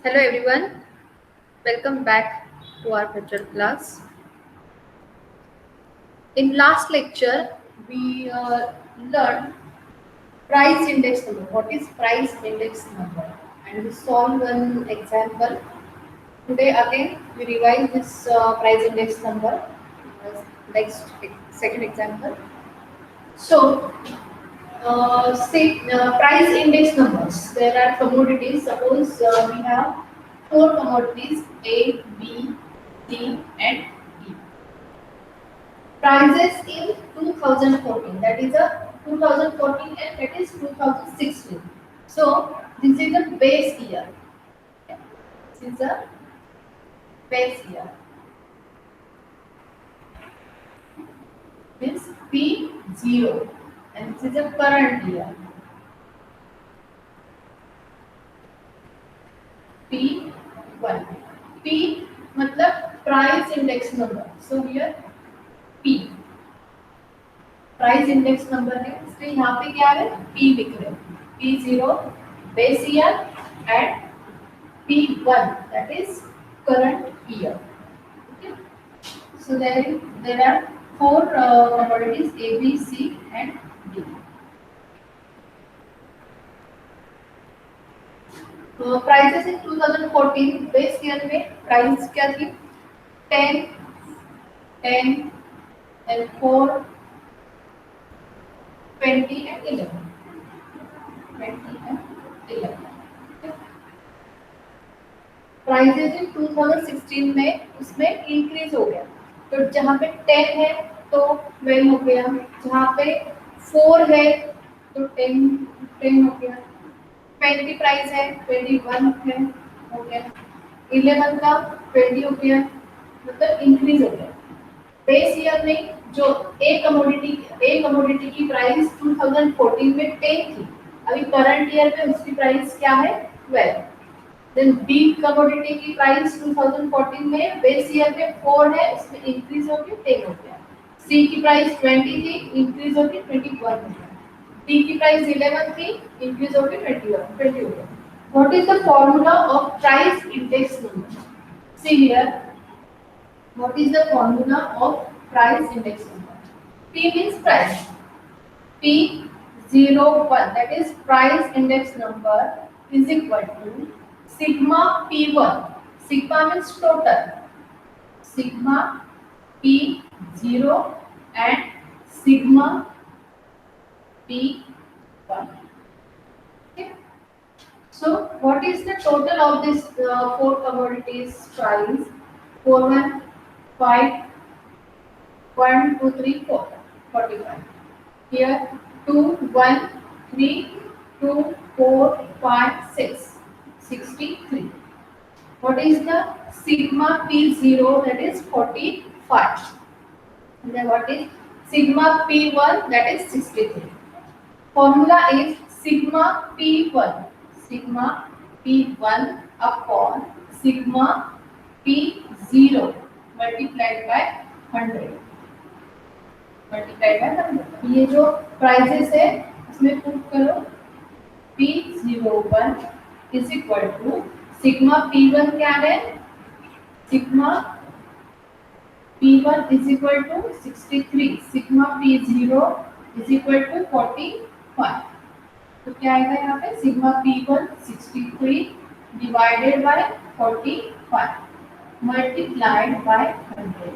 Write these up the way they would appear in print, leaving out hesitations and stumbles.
Hello everyone, welcome back to our virtual class. In last lecture, we learned price index number. What is price index number? And we solved one example. Today again, we revise this price index number. Next second example. So, say price index numbers. There are commodities. Suppose we have four commodities A, B, C, and D. Prices in 2014. That is a 2014 and that is 2016. So this is the base year. This is a base year. Means P0 and this is a current year. P1. P मतलब price index number. So here P price index number है इसलिए यहाँ पे क्या है P लिख रहे हैं P0 base year and P1 that is current year. Okay. So there are four commodities A, B, C and D. Prices in 2014 base year में प्राइस क्या थी 10, 10 and 4, 20 and 11. 20 and 11. प्राइजेज इन 2016 में उसमें इंक्रीज हो गया तो जहाँ पे 10 है तो 12 हो गया जहाँ पे 4 है तो 10 हो गया 20 प्राइस है 21 है हो गया 11 का 20 हो गया मतलब इंक्रीज हो गया बेस ईयर में जो ए कमोडिटी की प्राइस 2014 में 10 थी अभी करंट ईयर में उसकी प्राइस क्या है 12 देन बी कमोडिटी की प्राइस 2014 में बेस ईयर में 4 है इसमें इंक्रीज हो गया 10 हो गया सी की प्राइस 20 थी इंक्रीज हो गई 21 हो गया डी की प्राइस 11 थी इंक्रीज हो गई 20 हो गया what is the formula of price index number see here what is the formula of price index number p means price p01 that is price index number is equal to sigma p1 sigma means total sigma p0 and sigma p1 okay so what is the total of this four commodities price 4 1 5 1 2 3 4 45 here 2 1 3 2 4 5 6 63. What is the sigma P0 that is 45. And then what is sigma P1 that is 63. Formula is sigma P1 upon sigma P0 multiplied by 100. multiplied by 100. ये जो prices है उसमें prove करो P01 is equal to sigma P1 क्या है sigma P1 is equal to 63 sigma P0 is equal to 45 तो क्या आएगा यहाँ पे sigma P1 63 divided by 45 multiplied by 100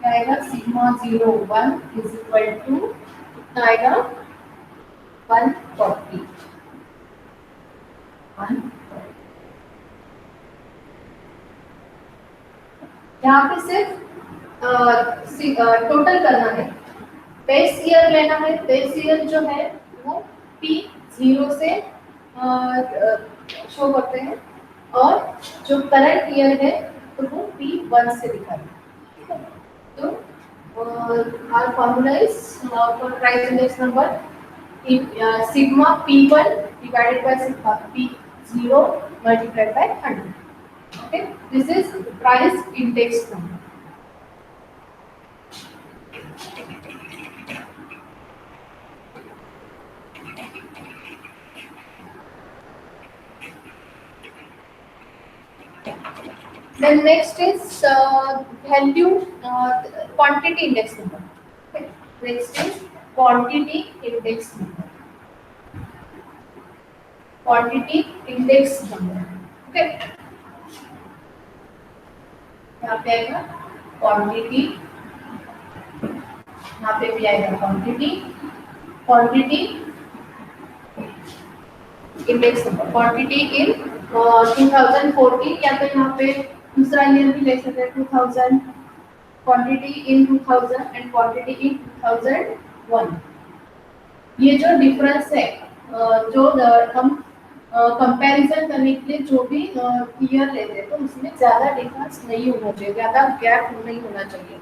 क्या आएगा sigma 01 is equal to कितना आएगा 140 यहाँ पे सिर्फ टोटल करना है बेस ईयर लेना है बेस ईयर जो है वो P0 से शो करते हैं और जो करंट ईयर है तो वो P1 से दिखाते हैं तो our formula is for price index number sigma P1 divided by sigma P0 multiplied by 100. Okay, this is price index number. Then next is value quantity index number. Okay. Next is quantity index number. Quantity index number. Okay. यहाँ पे आएगा quantity, यहाँ पे भी आएगा quantity, quantity index number, quantity in 2014 या तो यहाँ पे दूसरा ईयर भी ले सकते हैं 2000, quantity in 2000 and quantity in 2001। ये जो डिफरेंस है जो हम कंपैरिजन करने के लिए जो भी ईयर लेते हैं तो उसमें ज़्यादा डिफरेंस नहीं होना चाहिए, ज़्यादा गैप नहीं होना चाहिए।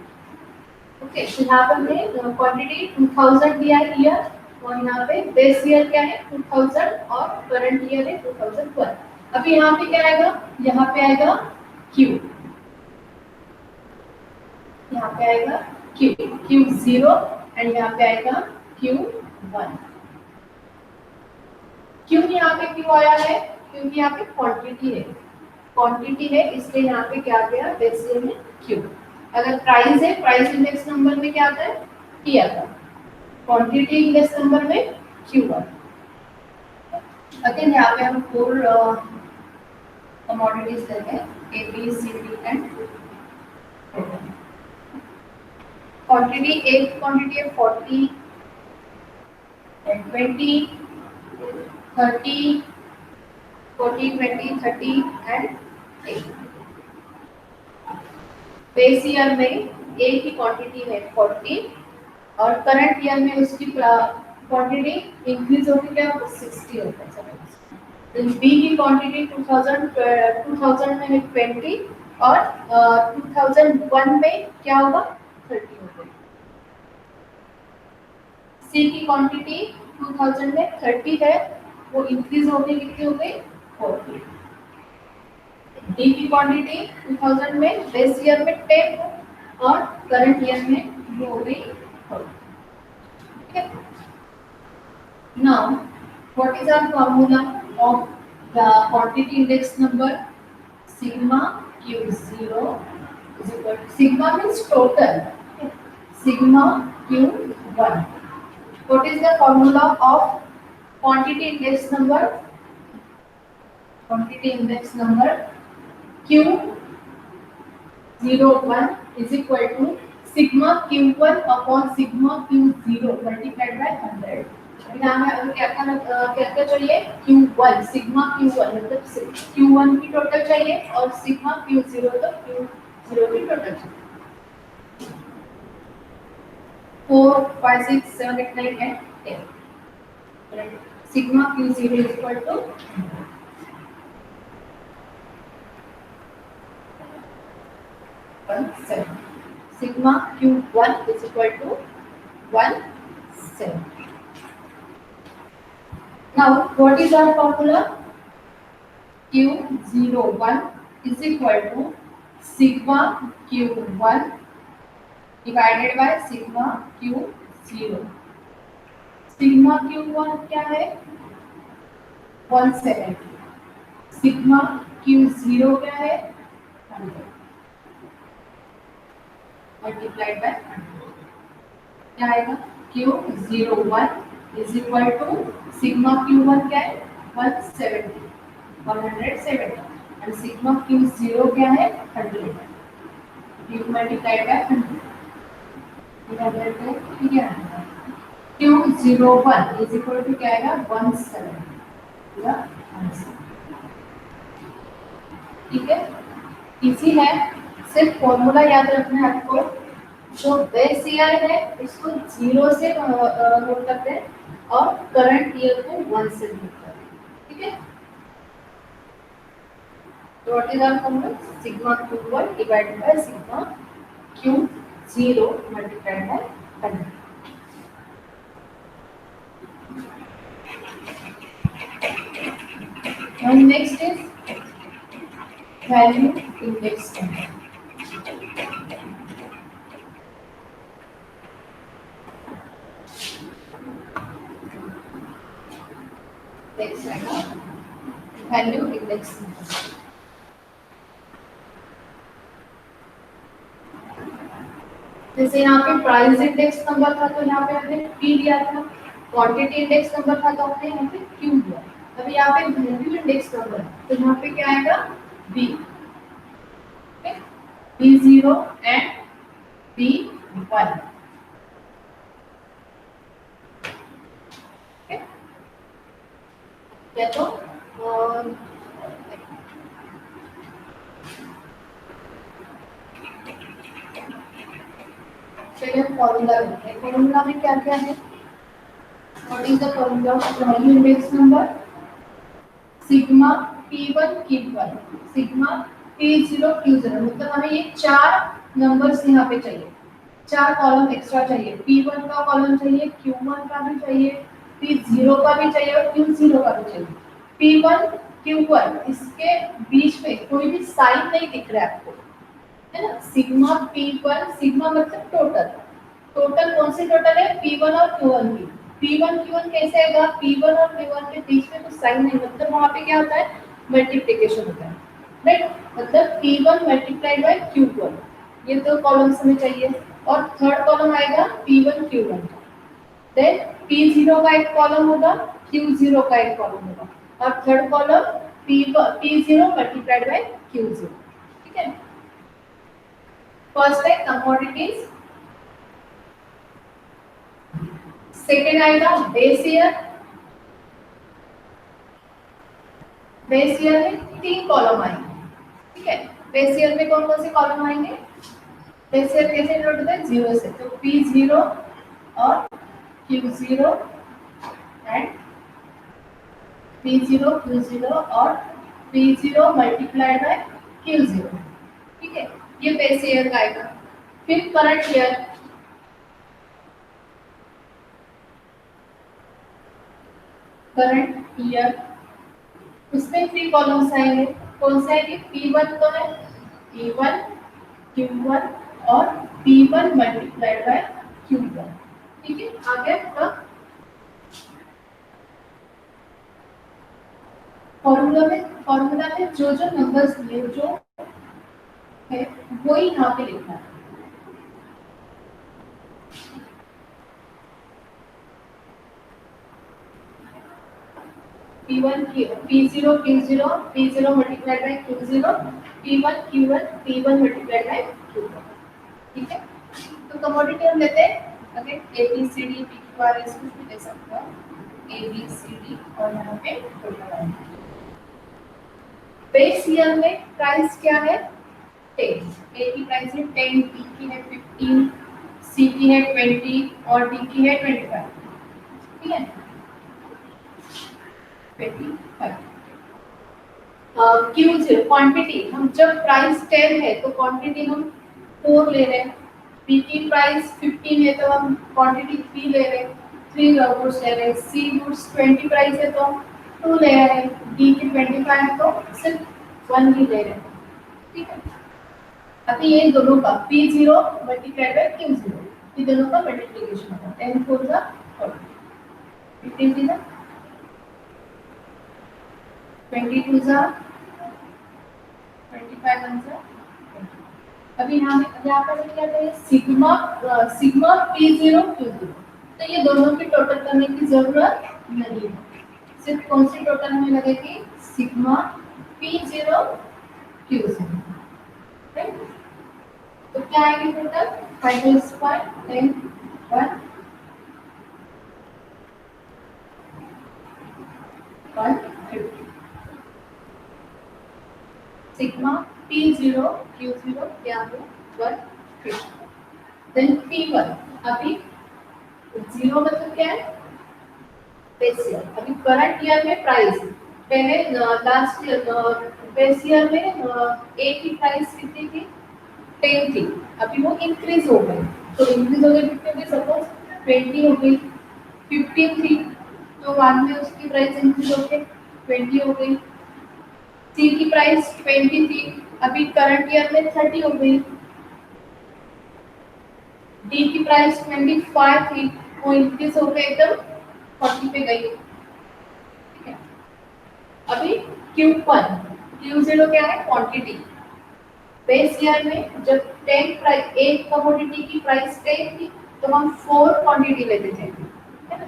ओके, तो यहाँ पर हमने क्वांटिटी 2000 दिया है ईयर, और यहाँ पे बेस ईयर क्या है 2000 और करंट ईयर है 2001। अभी यहाँ पे क्या आएगा, यहाँ पे आएगा Q, यहाँ पे आएगा Q0 एंड यहाँ पे आएगा Q1। क्यों यहाँ पे क्यों आया है, क्योंकि यहाँ पे क्वांटिटी है, क्वांटिटी है इसलिए यहाँ पे क्या आ गया बेस ईयर में Q। अगर प्राइस है, प्राइस इंडेक्स नंबर में क्या आता है P आता है, क्वांटिटी इंडेक्स नंबर में Q1। अगेन यहाँ पे हम 4 कमोडिटीज लेते हैं A, B, C, D and quantity. एक क्वांटिटी है 40 20 30 40 20 30 एंड 8। बेस ईयर में A की क्वांटिटी है 40 और करंट ईयर में उसकी क्वांटिटी इंक्रीज होकर क्या होगा 60 होता है। बी की क्वांटिटी 2000 में है 20 और 2001 में क्या होगा 30 होगा। सी की क्वांटिटी 2000 में 30 है, वो इंक्रीज होके कितनी हो गई 40। डी की क्वांटिटी 2000 में बेस ईयर में 10 है और करंट ईयर में वो हो गई 40। ठीक है। Now what is our formula of the quantity index number? Sigma Q0 is equal to sigma means total, sigma Q1. What is the formula of quantity index number? Quantity index number Q01 is equal to sigma Q1 upon sigma Q0 multiplied by 100। यहाँ में क्या चाहिए Q1, sigma Q1 मतलब Q1 की total चाहिए और sigma Q0 तो Q0 की टोटल चाहिए। 4 5 6 7 8 9 and 10। Sigma Q0 is equal to 17। Sigma Q1 is equal to 17। Now, what is our formula? Q01 is equal to sigma Q1 divided by sigma Q0। sigma Q1 क्या है 170, sigma Q0 क्या है 100 multiplied by 100। क्या आएगा Q01 is equal to sigma Q1 क्या है 170 and sigma Q0 क्या है 100 multiplied by 100। ठीक है। Q01 is equal to क्या आएगा 170। ठीक है, इसी है, सिर्फ फॉर्मूला याद रखना है आपको। जो बेस ईयर है उसको 0 से नोट करते हैं और करंट ईयर को 1 से नोट करते हैं। ठीक है, तो what is our formula? Sigma Q1 divided by sigma Q0 multiplied by 100। And next is value index number। Next आएगा value index number। जैसे यहाँ पे प्राइस इंडेक्स नंबर था तो यहाँ पे हमने P दिया था, क्वांटिटी इंडेक्स नंबर था तो हमने यहाँ पे Q दिया। अभी यहाँ पे वैल्यू इंडेक्स नंबर है तो यहाँ पे क्या आएगा B, B0 एंड B1। या तो चलिए फॉर्मूला देखते हैं। फॉर्मूला में क्या क्या है? What is the formula of value index number? Sigma P1 Q1 sigma P0 Q0। मतलब हमें ये चार नंबर्स यहाँ पे चाहिए, चार कॉलम एक्स्ट्रा चाहिए। P1 का कॉलम चाहिए, Q1 का भी चाहिए, P0 का भी चाहिए और Q0 का भी चाहिए। P1 Q1 इसके बीच में कोई भी साइन नहीं दिख रहा है आपको, है ना? सिग्मा P1, सिग्मा मतलब टोटल, टोटल कौन सी टोटल है? P1 और Q1 की। P1 Q1 कैसे आएगा? P1 और Q1 के बीच में कुछ साइन नहीं, मतलब वहां पे क्या होता है? मल्टीप्लिकेशन होता है, राइट? मतलब P1 मल्टीप्लाइड बाय Q1, ये दो कॉलम्स हमें चाहिए। और थर्ड कॉलम आएगा P1 Q1 का, देन P0 का एक कॉलम होगा, Q0 का एक कॉलम होगा, और third column P0 multiplied by Q0। ठीक है, फर्स्ट है कमोडिटीज, सेकेंड आएगा बेस ईयर। बेस ईयर में तीन कॉलम आएंगे, ठीक है? बेस ईयर में कौन कौन से कॉलम आएंगे? बेस ईयर कैसे नोट होता है? जीरो से, तो P0 और Q0 एंड P0 Q0 और P0 मल्टीप्लाइड बाय Q0। ठीक है, ये बेस ईयर का आएगा। फिर करंट ईयर, करंट ईयर उसमें थ्री कॉलम्स आएंगे। कौन से आएंगे? P1 तो है, P1 Q1 और P1 मल्टीप्लाइड बाय Q1। ठीक है, आ गया आपका फॉर्मूला में जो जो नंबर्स दिए जो है वो ही यहाँ पे लिखना है। P1 P0 Q0 P0 multiplied by Q0 P1 Q1 P1 multiplied by Q1। ठीक है, तो कमोडिटी हम लेते हैं अगर ABCD PQR इस कुछ भी ले सकते हो, ABCD और यहाँ पे टोटल आएगा। बेस ईयर में प्राइस क्या है? 10। A की प्राइस है 10, B की है 15, C की है 20 और D की है 25। ठीक है, 25। Q0 क्वांटिटी, हम जब प्राइस 10 है तो क्वांटिटी हम 4 ले रहे हैं। B की प्राइस 15 है तो हम क्वांटिटी 3 ले रहे हैं, 3 गुड्स ले रहे हैं। C गुड्स 20 प्राइस है तो हम 2 ले रहे हैं। D की 25 है तो सिर्फ 1 ही ले रहे हैं। ठीक है, अभी ये दोनों का P0 मल्टीप्लाइड बाय Q0, ये दोनों का मल्टीप्लिकेशन होगा। 10 4 जा 40, 15 3 जा 22 जा 25 1 जा। अभी यहाँ पर क्या है? सिग्मा सिग्मा P0 Q0, तो ये दोनों की टोटल करने की जरूरत नहीं है, सिर्फ कौन सी टोटल हमें लगेगी? Sigma P0 Q0। राइट, तो क्या आएगी total? Final square 10 1 150। Sigma P0 Q0 क्या हो? 150। देन P1, अभी 0 मतलब क्या है? Base year. अभी करंट ईयर में प्राइस, पहले लास्ट ईयर बेस ईयर में A की प्राइस कितनी थी? 10 थी, अभी वो इंक्रीज हो गई, तो इंक्रीज हो गई कितनी? सपोज 20 हो गई, 15 थी तो बाद में उसकी प्राइस इंक्रीज होकर 20 हो गई। सी की प्राइस 20 थी, अभी करंट ईयर में 30 हो गई। डी की प्राइस 25 थी, वो इंक्रीज होकर एकदम 40 पे गई। ठीक है, अभी Q1 Q0 क्या है? क्वांटिटी, बेस ईयर में जब 10 प्राइस, एक कमोडिटी की प्राइस 10 थी तो हम 4 क्वांटिटी लेते थे, है ना।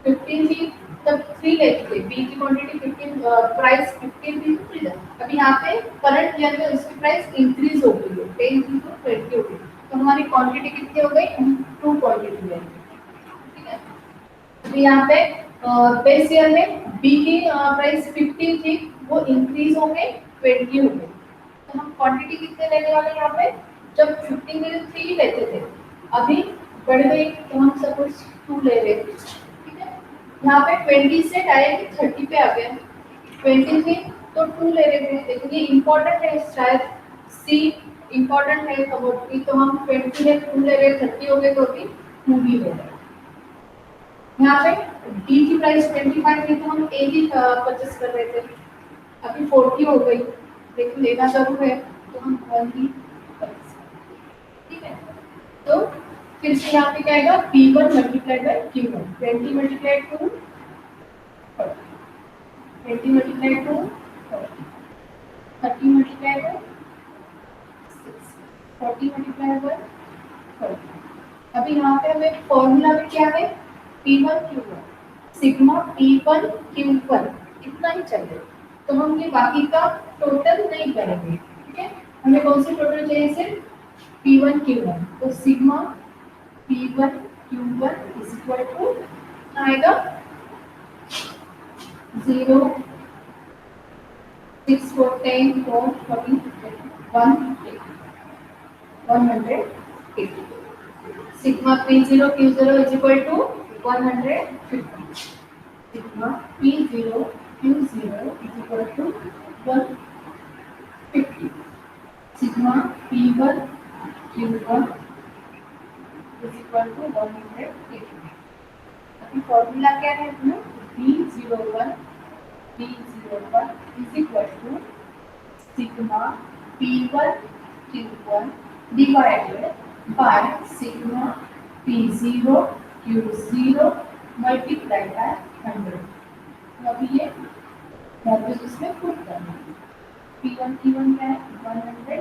15 थी तब 3 लेते थे, बी की क्वांटिटी 15, प्राइस 15 थी तो 3 लेते। अब यहाँ पे करंट ईयर में उसकी प्राइस इंक्रीज हो गई है, 10 थी तो 20 हो गई, तो हमारी क्वांटिटी कितनी हो गई, 2 क्वांटिटी है, ठीक है। तो यहाँ पे बेस ईयर में बी की प्राइस 15 थी, वो इंक्रीज हो गई 20 हो गई, तो हम क्वांटिटी कितने लेने वाले हैं यहाँ पे, जब 15 में 3 लेते थे, अभी बढ़ गई तो हम सपोज 2 ले रहे हैं, ठीक है। यहाँ पे 20 से डायरेक्ट 30 पे आ गया, 20 थी तो 2 ले रहे थे, लेकिन ये इम्पोर्टेंट है, शायद सी इम्पोर्टेंट है कमोडिटी, तो हम 20 में 2 ले रहे, 30 हो गए तो अभी 2 भी ले रहे। यहाँ पे डी की प्राइस 25 थी तो हम ए ही परचेस कर रहे थे, अभी 40 हो गई, लेकिन लेना जरूर है तो हम 1 ही परचेस करेंगे, ठीक है। तो फिर से यहाँ पे क्या आएगा, P1 multiplied by Q1, 20 multiplied to 20 multiplied to 30 multiplied by 6, 40 multiplied by 40। अभी यहाँ पे हमें फॉर्मूला में क्या है, P1 Q1 sigma P1 Q1 इतना ही चाहिए, तो हम ये बाकी का टोटल नहीं करेंगे, ठीक है। हमें कौन सी टोटल चाहिए, सिर्फ P1 Q1, तो sigma P1 Q1 is equal to आएगा 0 6 4 10 4 40 180 sigma P0 Q0 is equal to 150, sigma P0 Q0 is equal to 150, sigma P1 Q1 is equal to 180। अभी फॉर्मूला क्या है अपना, B01 is equal to sigma P1 Q1 divided by sigma P0 Q0 multiplied by 100। तो अभी ये values इसमें put करना है, P1 Q1 क्या है 180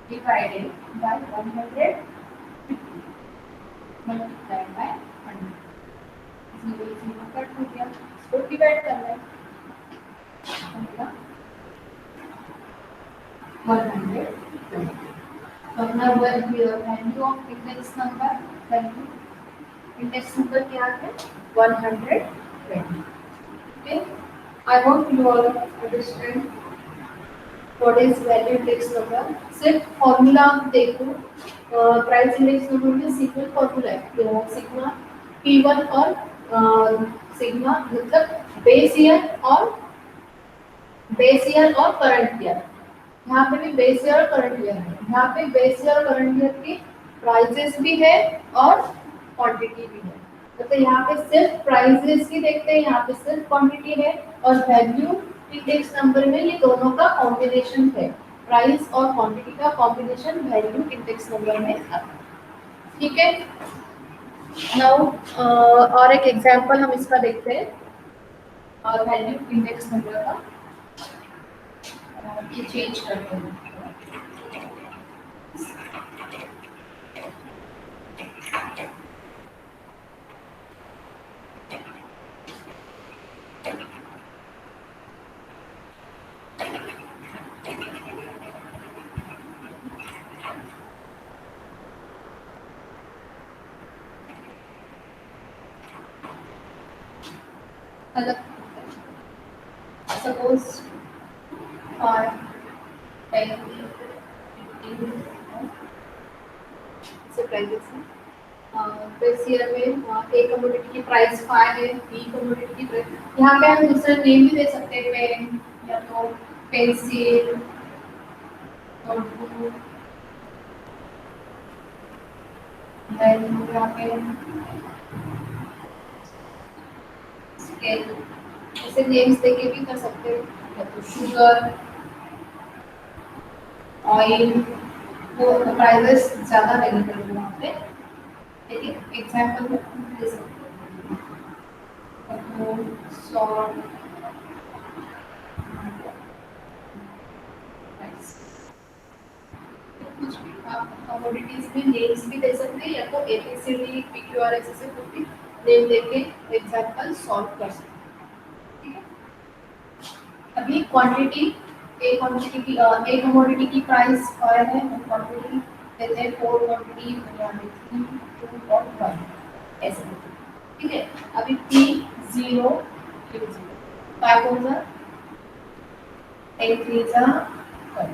divided by 150 multiplied by 100, 0 0 cut हो गया, इसको डिवाइड करना है, 120। तो अपना value of index number, value index number क्या है 120। Okay, I hope you all understand what is value index number. सिर्फ फॉर्मूला देखो, प्राइस इंडेक्स नंबर में सिंपल फॉर्मूला है, सिग्मा P1 और सिग्मा मतलब बेस ईयर और करंट ईयर। यहाँ पे भी बेस ईयर और करंट ईयर है, यहाँ पे बेस ईयर और करंट ईयर की प्राइसेस भी है और क्वांटिटी भी है, तो यहाँ पे सिर्फ प्राइसेस ही देखते हैं, यहाँ पे सिर्फ क्वांटिटी है, और वैल्यू इंडेक्स नंबर में ये दोनों का कॉम्बिनेशन है, प्राइस और क्वांटिटी का कॉम्बिनेशन वैल्यू इंडेक्स नंबर में आता है, ठीक है। नाउ और एक एग्जांपल हम इसका देखते हैं, और वैल्यू इंडेक्स नंबर का ये चेंज करते हैं। अलग सपोज 5 10 15 से प्राइसेस हैं, दिस ईयर में ए कमोडिटी की प्राइस 5 है, बी कमोडिटी की प्राइस, यहाँ पे हम दूसरा नेम भी दे सकते हैं, पेन या तो पेंसिल नोटबुक, यहाँ पे स्केल, ऐसे नेम्स देके भी कर सकते हैं, या तो शुगर ऑयल, वो प्राइसेस ज़्यादा नहीं करेंगे वहाँ पे, लेकिन एग्जाम्पल में दे सकते हैं सॉल्ट, आप कमोडिटीज में नेम्स भी दे सकते हैं या तो ABCD PQR ऐसे कुछ भी नेम देके एग्जांपल सॉल्व कर सकते हैं। ठीक है, अभी क्वांटिटी एक कमोडिटी की प्राइस और है, क्वांटिटी देते हैं 4 क्वांटिटी यहाँ पे 3 2 और 1 ऐसे। ठीक है, अभी P0 Q0 5 होगा 8 3 जा 1।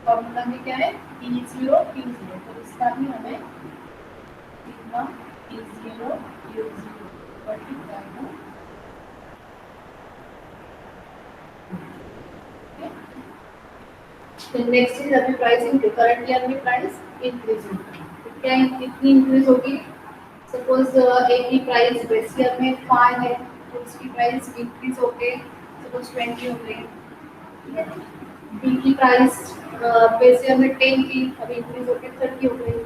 फॉर्मूला में क्या है P0 Q0, तो इसका भी हमें sigma P0 Q0 next is अभी प्राइसिंग करंट ईयर में प्राइस इंक्रीज होगी। क्या कितनी इंक्रीज होगी? सपोज ए की प्राइस बेस ईयर में 5 है तो उसकी प्राइस इंक्रीज होके सपोज 20 हो गई। बी की प्राइस बेस ईयर में 10 थी, अभी इंक्रीज होके 30 हो गई।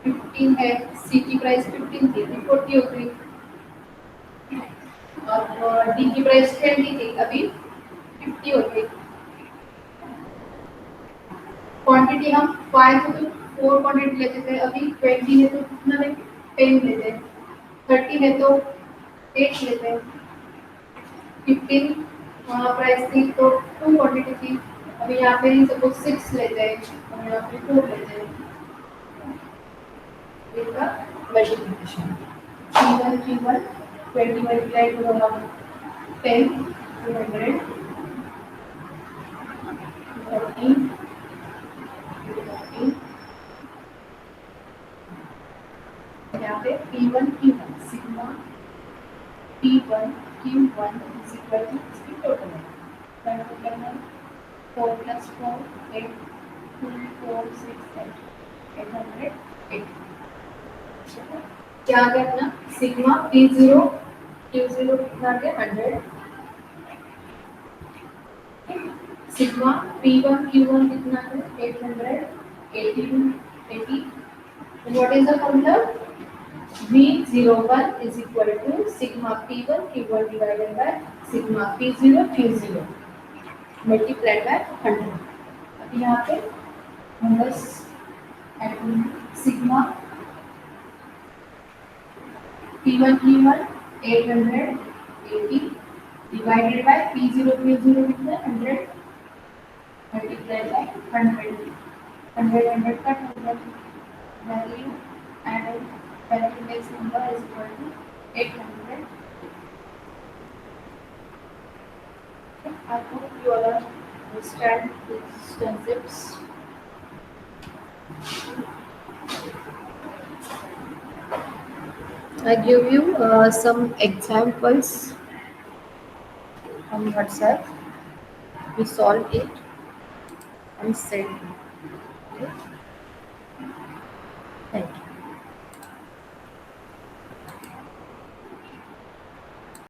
15 है, सी की प्राइस 15 थी, अभी 40 हो गई। और डी की प्राइस 20 थी, अभी 50 हो गई। क्वांटिटी हम 5 है तो 4 क्वांटिटी लेते थे, अभी 20 है तो कितना लेते 10 लेते हैं। 30 है तो 8 लेते हैं। 15 प्राइस थी तो 2 क्वांटिटी थी, अभी यहाँ पे सपोज 6 लेते हैं और यहाँ पे 4 लेते हैं। इसका multiplication P1 Q1 20 multiply two होगा 10 200 30 यहाँ पे P1 Q1 sigma P1 Q1 is equal to इसकी टोटल है 4 plus 4 8 2 4 6 8 808 क्या आ गया अपना सिग्मा P0 Q0 कितना आ गया 100। सिग्मा P1 Q1 कितना है 800 82 80। What is the formula? V01 is equal to sigma P1 Q1 divided by sigma P0 Q0 multiplied by 100। अब यहाँ पे numbers sigma P1 Q1 880 divided by P0 Q0 कितना 100 multiplied by 100 100 cut 100 value and value next number is equal to 800। I hope you all understand these concepts. I give you some examples on WhatsApp. We solve it and send it. Okay? Thank you.